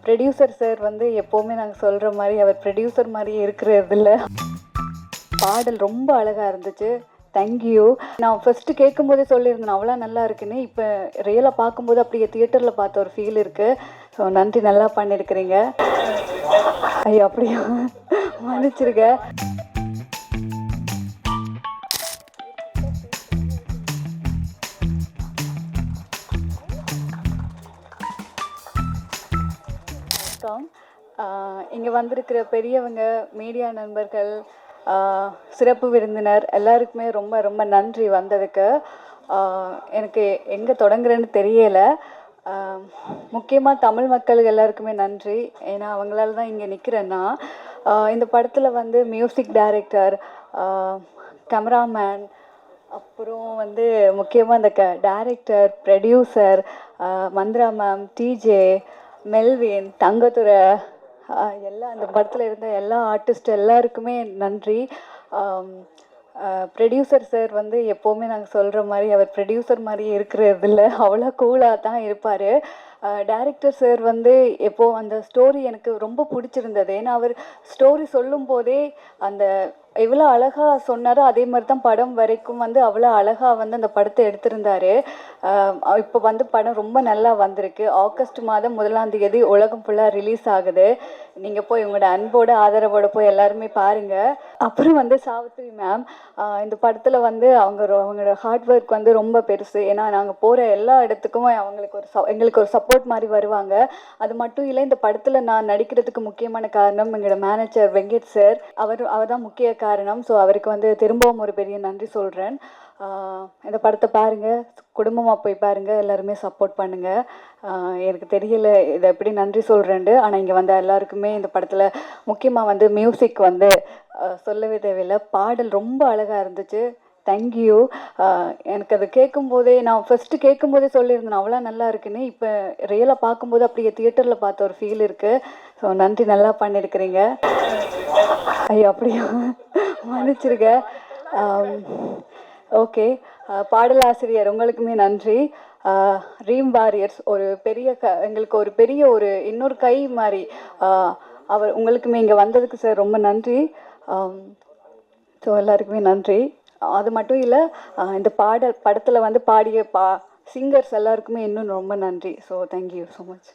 Producer sir வந்து எப்போவுமே நாங்கள் சொல்கிற மாதிரி அவர் ப்ரொடியூசர் மாதிரியே இருக்கிறதில்ல. பாடல் ரொம்ப அழகாக இருந்துச்சு. தேங்க்யூ. நான் ஃபஸ்ட்டு கேட்கும்போதே சொல்லியிருந்தேன் அவ்வளோ நல்லா இருக்குன்னு. இப்போ ரியலாக பார்க்கும்போது அப்படியே தியேட்டரில் பார்த்த ஒரு ஃபீல் இருக்குது. ஸோ நன்றி, நல்லா பண்ணியிருக்கிறீங்க. ஐயோ அப்படியா, மன்னிச்சிருங்க. இங்கே வந்திருக்கிற பெரியவங்க, மீடியா நண்பர்கள், சிறப்பு விருந்தினர் எல்லாருக்குமே ரொம்ப ரொம்ப நன்றி வந்ததுக்கு. எனக்கு எங்கே தொடங்குறேன்னு தெரியலை. முக்கியமாக தமிழ் மக்கள் எல்லாருக்குமே நன்றி. ஏன்னா அவங்களால தான் இங்கே நிற்கிறேன்னா. இந்த படத்தில் வந்து மியூசிக் டைரக்டர், கேமராமேன், அப்புறம் வந்து முக்கியமாக இந்த director, producer, Mantra ma'am, DJ, Melvin, Thangathurai, எல்லாம் அந்த படத்தில் இருந்த எல்லா ஆர்டிஸ்ட் எல்லாருக்குமே நன்றி. ப்ரொடியூசர் சார் வந்து எப்போவுமே நாங்கள் சொல்கிற மாதிரி அவர் ப்ரொடியூசர் மாதிரியே இருக்கிறதில்ல, அவ்வளோ கூலாக தான் இருப்பார். டைரக்டர் சார் வந்து எப்போது அந்த ஸ்டோரி எனக்கு ரொம்ப பிடிச்சிருந்தது. ஏன்னா அவர் ஸ்டோரி சொல்லும் போதே அந்த எவ்வளோ அழகாக சொன்னாரோ அதே மாதிரி தான் படம் வரைக்கும் வந்து அவ்வளோ அழகாக வந்து அந்த படத்தை எடுத்திருந்தார். இப்போ வந்து படம் ரொம்ப நல்லா வந்திருக்கு. ஆகஸ்ட் மாதம் 1ஆம் தேதி உலகம் ஃபுல்லாக ரிலீஸ் ஆகுது. நீங்கள் போய் உங்களோட அன்போட ஆதரவோட போய் எல்லாருமே பாருங்கள். அப்புறம் வந்து சாவித்ரி மேம், இந்த படத்தில் வந்து அவங்களோட ஹார்ட் ஒர்க் வந்து ரொம்ப பெருசு. ஏன்னா நாங்கள் போகிற எல்லா இடத்துக்கும் எங்களுக்கு ஒரு சப்போர்ட் மாதிரி வருவாங்க. அது மட்டும் இல்லை, இந்த படத்தில் நான் நடிக்கிறதுக்கு முக்கியமான காரணம் எங்களோட மேனேஜர் வெங்கட் சார். அவர் தான் முக்கிய காரணம். ஸோ அவருக்கு வந்து திரும்பவும் ஒரு பெரிய நன்றி சொல்கிறேன். இந்த படத்தை பாருங்கள், குடும்பமாக போய் பாருங்கள், எல்லாருமே சப்போர்ட் பண்ணுங்கள். எனக்கு தெரியல இதை எப்படி நன்றி சொல்கிறேன்ட்டு. ஆனால் இங்கே வந்த எல்லாருக்குமே இந்த படத்தில் முக்கியமாக வந்து மியூசிக் வந்து சொல்லவே தேவையில்லை. பாடல் ரொம்ப அழகாக இருந்துச்சு. தேங்க்யூ. எனக்கு அது கேட்கும்போதே நான் ஃபஸ்ட்டு கேட்கும்போதே சொல்லியிருந்தேன் அவ்வளோ நல்லா இருக்குன்னு. இப்போ ரியலாக பார்க்கும்போது அப்படியே தியேட்டரில் பார்த்த ஒரு ஃபீல் இருக்குது. ஸோ நன்றி, நல்லா பண்ணியிருக்கிறீங்க. ஐயோ அப்படியா, மன்னிச்சிருங்க. ஓகே, பாடலாசிரியர் உங்களுக்குமே நன்றி. ரீம் வாரியர்ஸ் ஒரு பெரிய எங்களுக்கு ஒரு பெரிய இன்னொரு கை மாதிரி. அவர் உங்களுக்குமே இங்கே வந்ததுக்கு சார் ரொம்ப நன்றி. ஸோ எல்லாருக்குமே நன்றி. அது மட்டும் இல்லை, இந்த படத்தில் வந்து பாடிய சிங்கர்ஸ் எல்லாருக்குமே இன்னும் ரொம்ப நன்றி. So thank you so much.